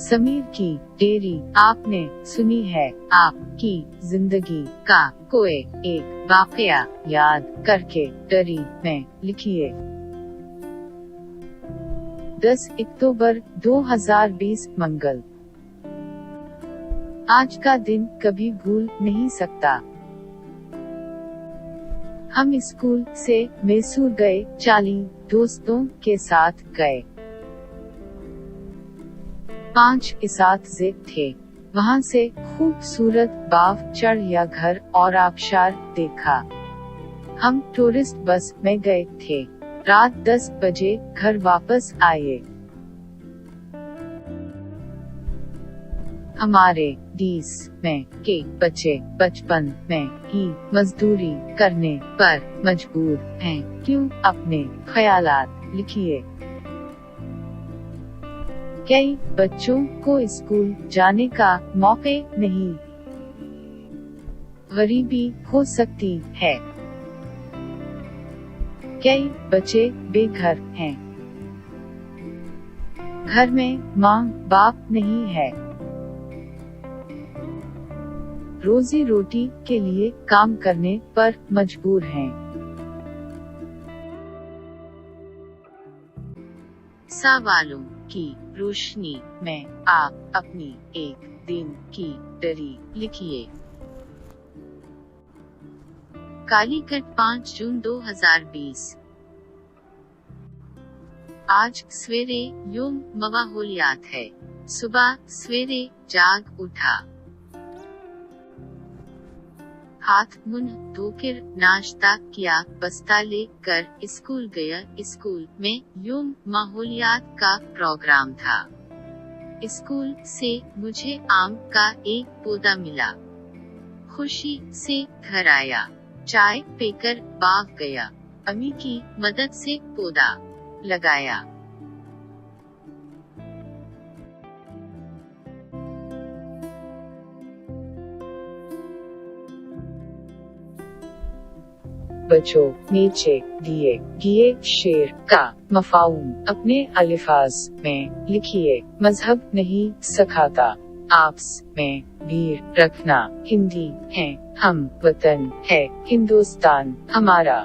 समीर की डेयरी आपने सुनी है आपकी जिंदगी का कोई एक वाकया याद करके डायरी में लिखिए। 10 अक्टूबर 2020 मंगल। आज का दिन कभी भूल नहीं सकता। हम स्कूल से मैसूर गए, 40 दोस्तों के साथ गए। 5 इसातिज़े थे। वहाँ से खूबसूरत बाव चिड़िया घर और आबशार देखा। हम टूरिस्ट बस में गए थे। रात 10 बजे घर वापस आए। हमारे 20 में के बच्चे बचपन में ही मजदूरी करने पर मजबूर हैं। क्यों? अपने ख्यालात लिखिए। कई बच्चों को स्कूल जाने का मौका नहीं। गरीबी हो सकती है। कई बच्चे बेघर हैं। घर में माँ बाप नहीं है। रोजी रोटी के लिए काम करने पर मजबूर हैं। सवालों की रोशनी में आप अपनी एक दिन की डायरी लिखिए। कालीकट 5 जून 2020। आज सवेरे यूं मवाहुलियात है। सुबह सवेरे जाग उठा, हाथ मुंह धोकर नाश्ता किया, बस्ता लेकर स्कूल गया। स्कूल में यूं माहौलियात का प्रोग्राम था। स्कूल से मुझे आम का एक पौधा मिला। खुशी से घर आया, चाय पीकर बाग गया। अम्मी की मदद से पौधा लगाया। बच्चों नीचे दिए गए शेर का मफहूम अपने अल्फाज में लिखिए। मजहब नहीं सिखाता आपस में भीड़ रखना। हिंदी है हम, वतन है हिंदुस्तान हमारा।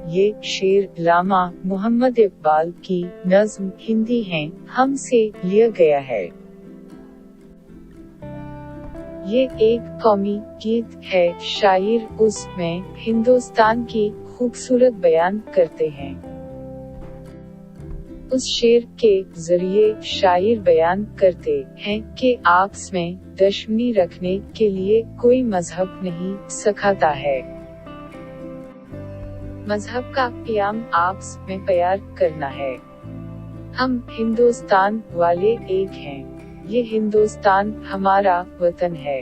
ये शेर अल्लामा मोहम्मद इकबाल की नज़्म हिंदी है हम से लिया गया है। ये एक कौमी गीत है। शायर उसमें हिंदुस्तान की खूबसूरत बयान करते हैं। उस शेर के जरिए शायर बयान करते हैं कि आपस में दुश्मनी रखने के लिए कोई मजहब नहीं सिखाता है। मजहब का क़याम आपस में प्यार करना है। हम हिंदुस्तान वाले एक हैं। ये हिंदुस्तान हमारा वतन है।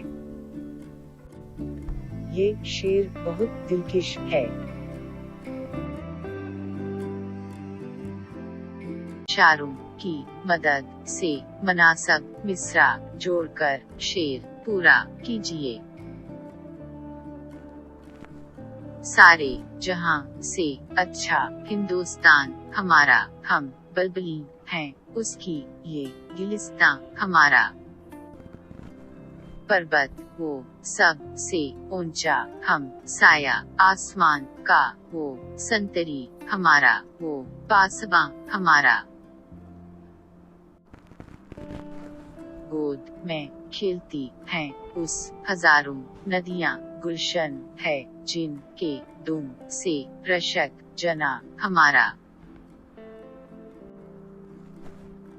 ये शेर बहुत दिलकश है। इशारों की मदद से मुनासिब मिसरा जोड़कर शेर पूरा कीजिए। सारे जहां से अच्छा हिंदुस्तान हमारा। हम बलबली हैं उसकी ये गिलिस्तां हमारा। पर्वत वो सब से ऊंचा हम, साया आसमान का वो संतरी हमारा, वो पासबां हमारा। गोद में खिलती हैं उस हजारों नदियां, गुलशन है जिनके दुम से रशक जना हमारा।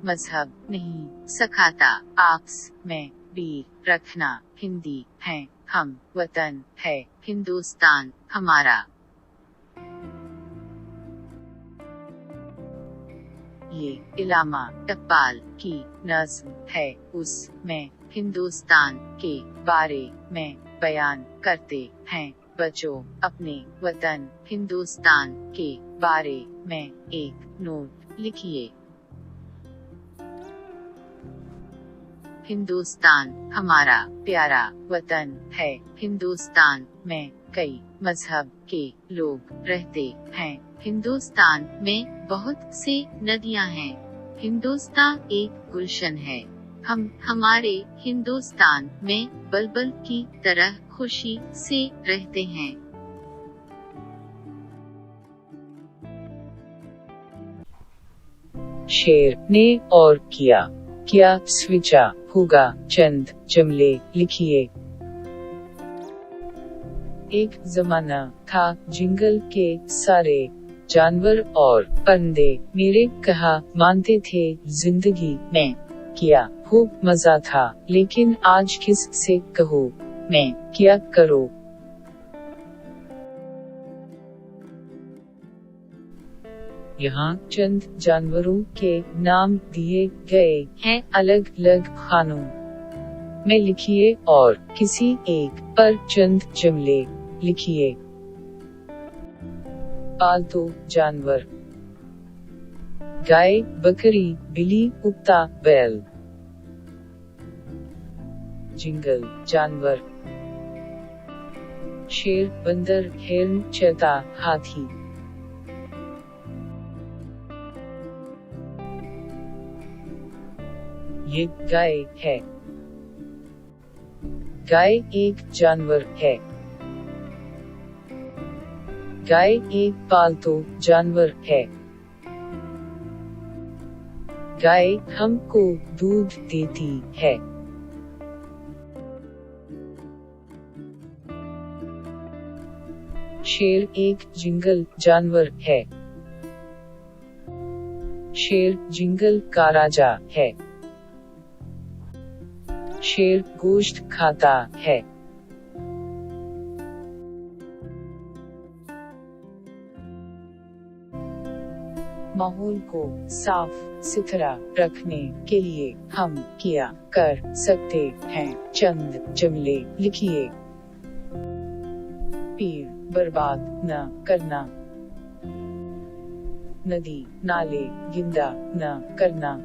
मजहब नहीं सिखाता आपस में भीड़ रखना। हिंदी है हम, वतन है हिंदुस्तान हमारा। ये अल्लामा इकबाल की नज़्म है उसमें हिंदुस्तान के बारे में बयान करते हैं। बच्चों अपने वतन हिंदुस्तान के बारे में एक नोट लिखिए। हिंदुस्तान हमारा प्यारा वतन है। हिंदुस्तान में कई मजहब के लोग रहते हैं। हिंदुस्तान में बहुत सी नदियां हैं। हिंदुस्तान एक गुलशन है। हम हमारे हिंदुस्तान में बलबल की तरह खुशी से रहते हैं। शेर ने और किया, क्या स्विचा होगा चंद जुमले लिखिए। एक जमाना था जंगल के सारे जानवर और परिंदे मेरे कहा मानते थे। जिंदगी में किया खूब मजा था, लेकिन आज किस से कहूँ मैं क्या करूँ। यहाँ चंद जानवरों के नाम दिए गए हैं अलग अलग खानों में लिखिए और किसी एक पर चंद जुमले लिखिए। पालतू जानवर, गाय, बकरी, बिल्ली, कुत्ता, बैल। जंगल जानवर, शेर, बंदर, हिरण, चीता, हाथी। ये गाय है। गाय एक जानवर है। गाय एक पालतू जानवर है। गाय हमको दूध देती है। शेर एक जंगल जानवर है। शेर जंगल का राजा है। शेर गोश्त खाता है। माहौल को साफ सुथरा रखने के लिए हम क्या कर सकते हैं चंद जुमले लिखिए। पेड़ बर्बाद न करना। नदी नाले गंदा न करना।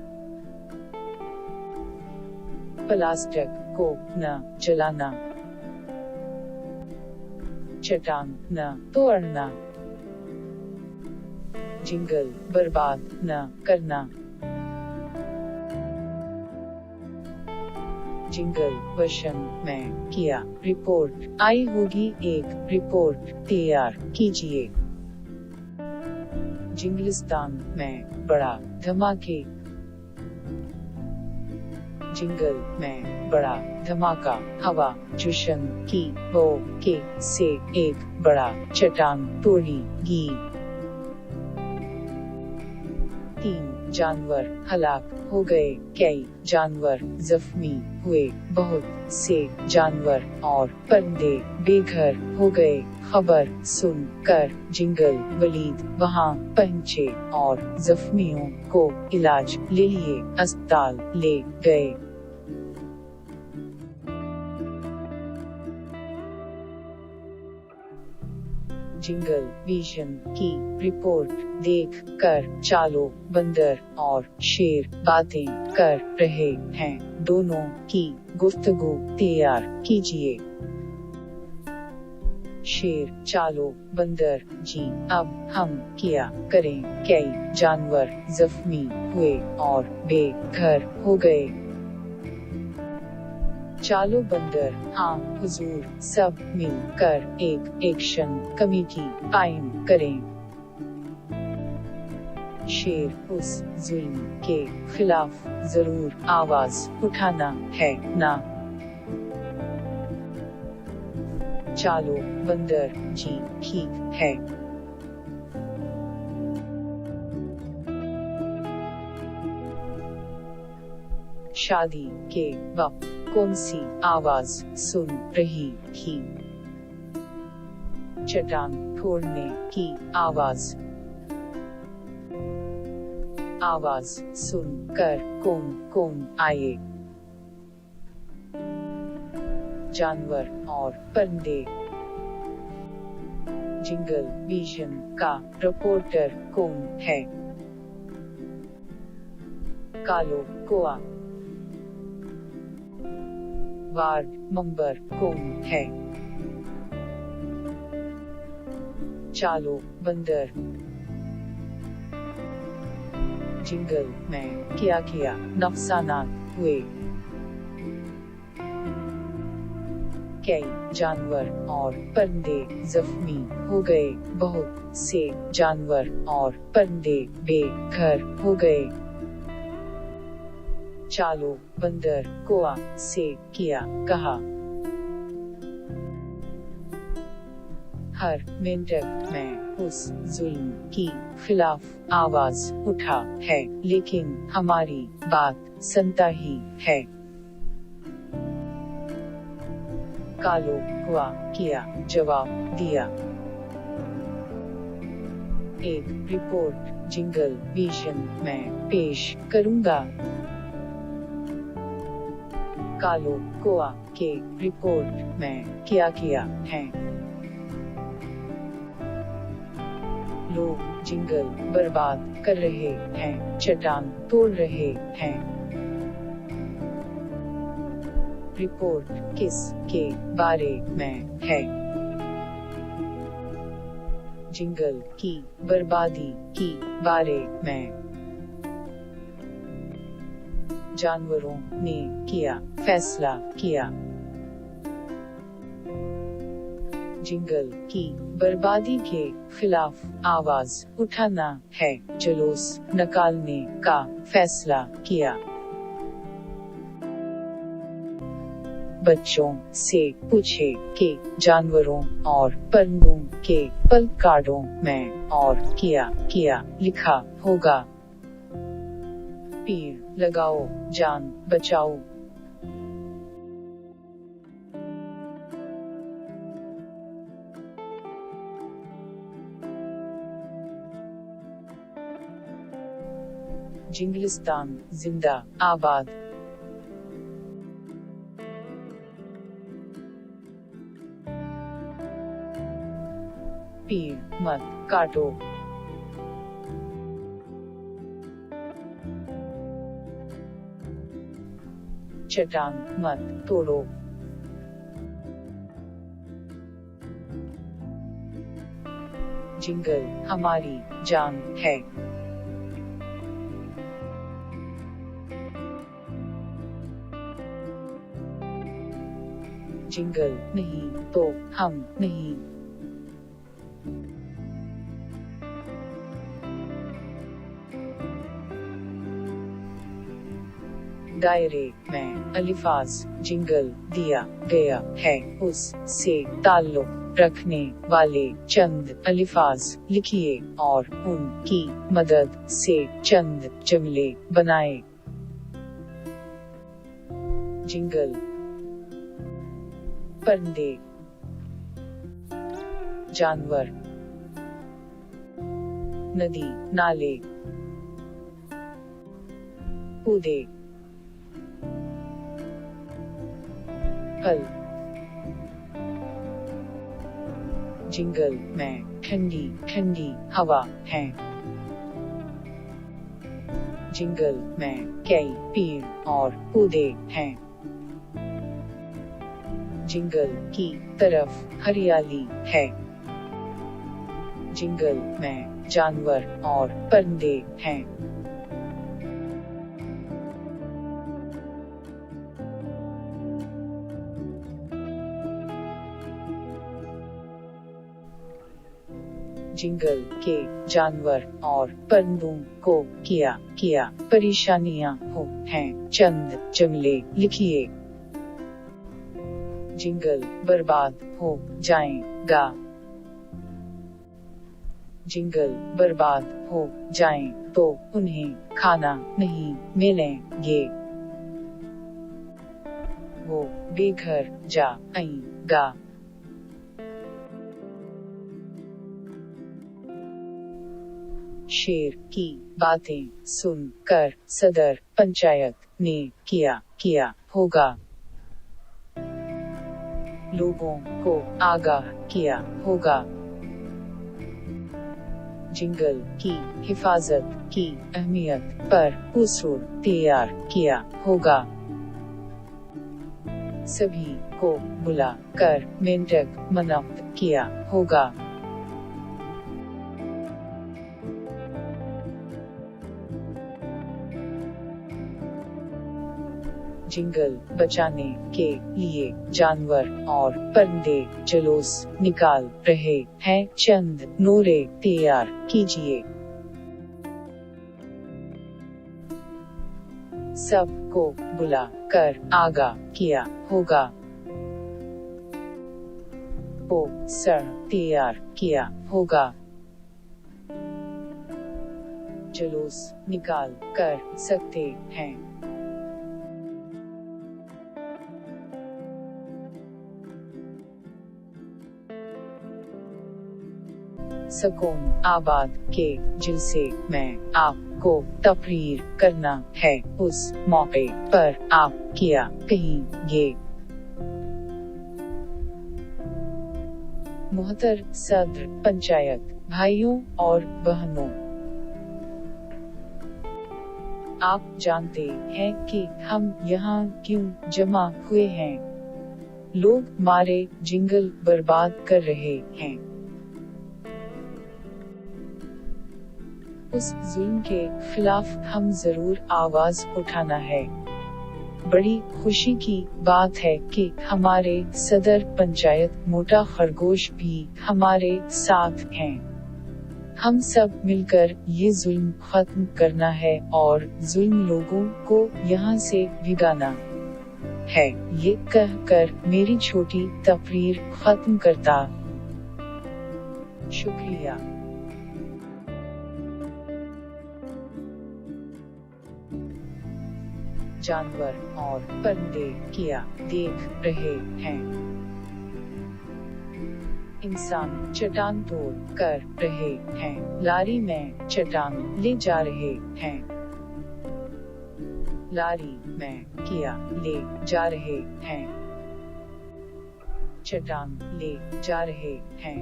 प्लास्टिक को न जलाना। चट्टान न तोड़ना। जंगल बर्बाद न करना। जंगल वशन में किया रिपोर्ट आई होगी, एक रिपोर्ट तैयार कीजिए। जिंगलिस्तान में बड़ा धमाके। जंगल में बड़ा धमाका, हवा जश्न की वो के से एक बड़ा चट्टान तोड़ेगी। 3 जानवर हलाक हो गए, कई जानवर जख्मी हुए, बहुत से जानवर और परिंदे बेघर हो गए। खबर सुनकर जंगल वलीद वहां पहुंचे और जख्मियों को इलाज ले लिए अस्पताल ले गए। जंगल विजन की रिपोर्ट देख कर चालो बंदर और शेर बातें कर रहे हैं, दोनों की गुफ्तगू तैयार कीजिए। शेर, चालो बंदर जी, अब हम क्या करें, कई जानवर जख्मी हुए और बेघर हो गए। चालो बंदर, हाँ हुजूर, सब मिलकर एक एक्शन कमेटी कायम करें। शेर, उस जुल्म के खिलाफ जरूर आवाज उठाना है ना। चालो बंदर जी, ठीक है। शादी के वक्त कौन सी आवाज सुन रही थी? चट्टान तोड़ने की आवाज। आवाज सुनकर कौन कौन आए? जानवर और परिंदे। जंगल विजन का रिपोर्टर कौन है? कालो कोआ। वार्ड मेंबर कौन है? चालो बंदर। जिंगल में क्या किया, नुकसानात हुए। कई जानवर और परिंदे जख्मी हो गए, बहुत से जानवर और परिंदे बेघर हो गए। चालो बंदर कोआ से किया कहा। हर मेंढक में उस जुल्म की खिलाफ आवाज उठा है, लेकिन हमारी बात सुनता ही है। कालो हुआ किया जवाब दिया। एक रिपोर्ट जिंगल विजन में पेश करूंगा। कालो कोआ के रिपोर्ट में क्या किया है। लोग जिंगल बर्बाद कर रहे हैं, चट्टान तोड़ रहे हैं। रिपोर्ट किस के बारे में है। जिंगल की बर्बादी की बारे में। जानवरों ने किया फैसला किया। जिंगल की बर्बादी के खिलाफ आवाज उठाना है, जुलूस निकालने का फैसला किया। बच्चों से पूछे कि जानवरों और परिंदों के पल कार्डों में और क्या लिखा होगा। पेड़ लगाओ, जान बचाओ। जिंगलिस्तान जिंदा आबाद। पेड़ मत काटो। चट्टान मत तोड़ो। जिंगल हमारी जान है। जिंगल नहीं तो हम नहीं। दायरे में अल्फाज जिंगल दिया गया है, उस से ताल्लुक रखने वाले चंद अल्फाज लिखिए और उनकी मदद से चंद जुमले बनाए। जिंगल परिंदे, जानवर, नदी नाले, पौधे, फल। जिंगल में ठंडी ठंडी हवा है। जिंगल में कई पेड़ और पौधे हैं। जिंगल की तरफ हरियाली है। जिंगल में जानवर और परिंदे हैं। जिंगल के जानवर और परिंदों को क्या परेशानियां हो हैं, चंद जुमले लिखिए। जिंगल बर्बाद हो जाएगा। जिंगल बर्बाद हो जाएं तो उन्हें खाना नहीं मिलेंगे। वो बेघर जाएगा। शेर की बातें सुनकर सदर पंचायत ने किया होगा। लोगों को आगाह किया होगा। जिंगल की हिफाजत की अहमियत पर उसूल तैयार किया होगा। सभी को बुलाकर मेंढक मनाफ्त किया होगा। जिंगल बचाने के लिए जानवर और परिंदे जुलूस निकाल रहे हैं, चंद नोरे तैयार कीजिए। सबको बुला कर आगाह किया होगा। पोस्टर तैयार किया होगा। जुलूस निकाल कर सकते हैं। सकून आबाद के जिनसे मैं आपको तकरीर करना है, उस मौके पर आप क्या कहेंगे? मोहतर सदर पंचायत, भाइयों और बहनों, आप जानते हैं कि हम यहाँ क्यों जमा हुए हैं? लोग हमारे जिंगल बर्बाद कर रहे हैं। उस जुल्म के खिलाफ हम जरूर आवाज उठाना है। बड़ी खुशी की बात है कि हमारे सदर पंचायत मोटा खरगोश भी हमारे साथ हैं। हम सब मिलकर ये जुल्म खत्म करना है और जुल्म लोगों को यहाँ से भिगाना है। ये कहकर मेरी छोटी तकरीर खत्म करता। शुक्रिया। जानवर और परिंदे क्या देख रहे हैं? इंसान चट्टान तोड़ कर रहे हैं। लारी में चट्टान ले जा रहे हैं। लारी में क्या ले जा रहे हैं? चट्टान ले जा रहे हैं।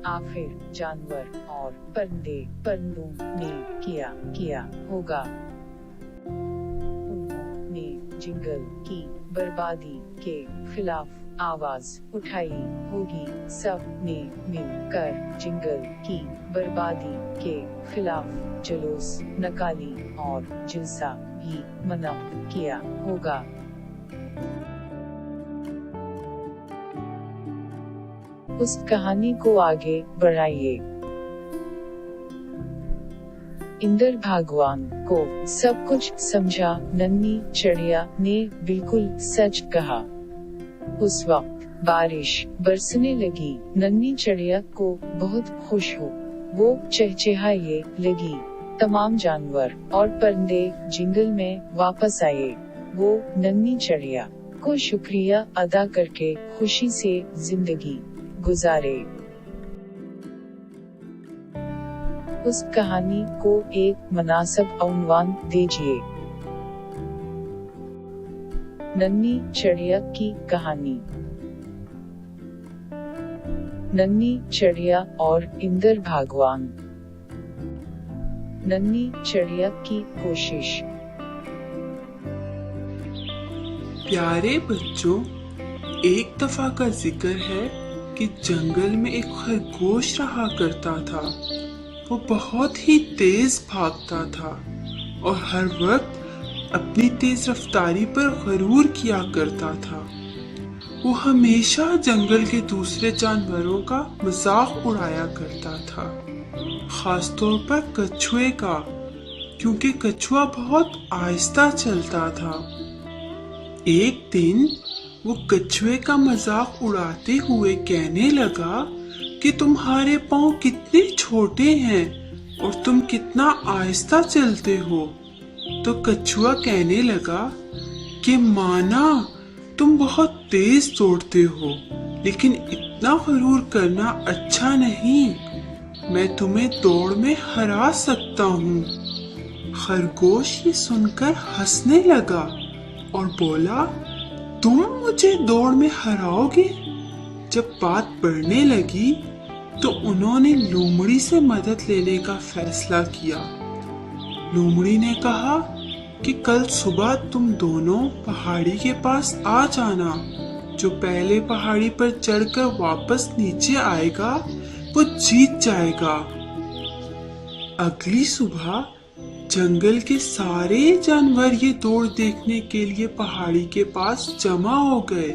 आखिर जानवर और परिंदों ने क्या किया होगा? उन्होंने जिंगल की बर्बादी के खिलाफ आवाज उठाई होगी। सब ने मिलकर जिंगल की बर्बादी के खिलाफ जुलूस निकाली और जलसा भी मना किया होगा। उस कहानी को आगे बढ़ाइए। इंद्र भगवान को सब कुछ समझा। नन्ही चिड़िया ने बिल्कुल सच कहा। उस वक्त बारिश बरसने लगी। नन्ही चिड़िया को बहुत खुश हो वो चहचहाने लगी। तमाम जानवर और परिंदे जंगल में वापस आए। वो नन्ही चिड़िया को शुक्रिया अदा करके खुशी से जिंदगी गुजारे। उस कहानी को एक मुनासिब उन्वान दीजिए। नन्ही चिड़िया की कहानी। नन्ही चिड़िया और इंद्र भगवान। नन्ही चिड़िया की कोशिश। प्यारे बच्चों, एक दफा का जिक्र है कि जंगल में एक खरगोश रहा करता था। वो बहुत ही तेज भागता था और हर वक्त अपनी तेज रफ्तारी पर गरूर किया करता था। वो हमेशा जंगल के दूसरे जानवरों का मजाक उड़ाया करता था, खासतौर पर कछुए का, क्योंकि कछुआ बहुत आहिस्ता चलता था। एक दिन वो कछुए का मजाक उड़ाते हुए कहने लगा कि तुम्हारे पाँव कितने छोटे हैं और तुम कितना आहिस्ता चलते हो। तो कछुआ कहने लगा कि माना तुम बहुत तेज दौड़ते हो, लेकिन इतना गरूर करना अच्छा नहीं। मैं तुम्हें दौड़ में हरा सकता हूँ। खरगोश ये सुनकर हंसने लगा और बोला, तुम मुझे दौड़ में हराओगे? जब बात बढ़ने लगी तो उन्होंने लोमड़ी से मदद लेने का फैसला किया। लोमड़ी ने कहा कि कल सुबह तुम दोनों पहाड़ी के पास आ जाना। जो पहले पहाड़ी पर चढ़कर वापस नीचे आएगा वो जीत जाएगा। अगली सुबह जंगल के सारे जानवर ये दौड़ देखने के लिए पहाड़ी के पास जमा हो गए।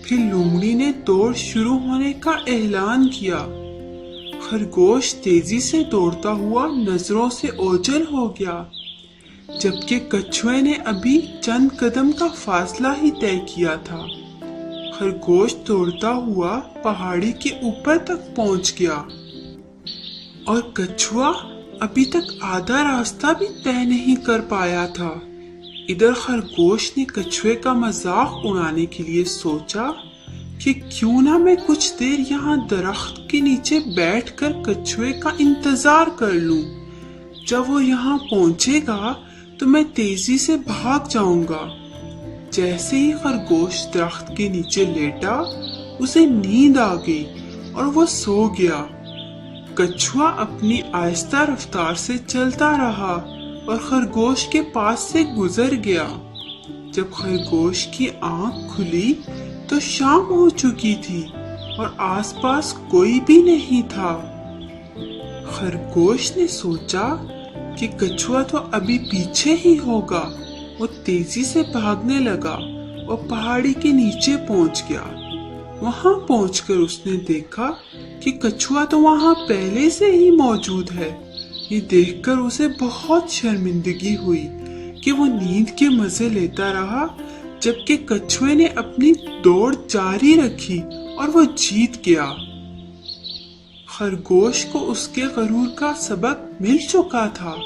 फिर लोमड़ी ने दौड़ शुरू होने का ऐलान किया। खरगोश तेजी से दौड़ता हुआ नजरों से ओझल हो गया, जबकि कछुए ने अभी चंद कदम का फासला ही तय किया था। खरगोश दौड़ता हुआ पहाड़ी के ऊपर तक पहुंच गया और कछुआ अभी तक आधा रास्ता भी तय नहीं कर पाया था। इधर खरगोश ने कछुए का मजाक उड़ाने के लिए सोचा कि क्यों ना मैं कुछ देर यहाँ दरख्त के नीचे बैठकर कछुए का इंतजार कर लूं। जब वो यहाँ पहुंचेगा तो मैं तेजी से भाग जाऊंगा। जैसे ही खरगोश दरख्त के नीचे लेटा, उसे नींद आ गई और वो सो गया। कछुआ अपनी आहिस्ता रफ्तार से चलता रहा और खरगोश के पास से गुजर गया। जब खरगोश की आंख खुली तो शाम हो चुकी थी और आसपास कोई भी नहीं था। खरगोश ने सोचा कि कछुआ तो अभी पीछे ही होगा। वो तेजी से भागने लगा और पहाड़ी के नीचे पहुंच गया। वहां पहुंचकर उसने देखा कि कछुआ तो वहां पहले से ही मौजूद है। ये देखकर उसे बहुत शर्मिंदगी हुई कि वो नींद के मजे लेता रहा, जबकि कछुए ने अपनी दौड़ जारी रखी और वो जीत गया। खरगोश को उसके गरूर का सबक मिल चुका था।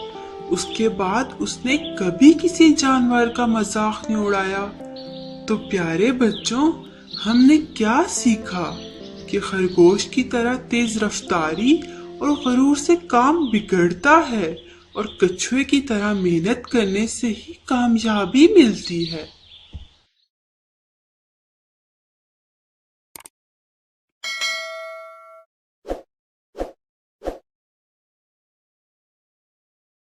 उसके बाद उसने कभी किसी जानवर का मजाक नहीं उड़ाया। तो प्यारे बच्चों, हमने क्या सीखा कि खरगोश की तरह तेज रफ्तारी और गरूर से काम बिगड़ता है और कछुए की तरह मेहनत करने से ही कामयाबी मिलती है।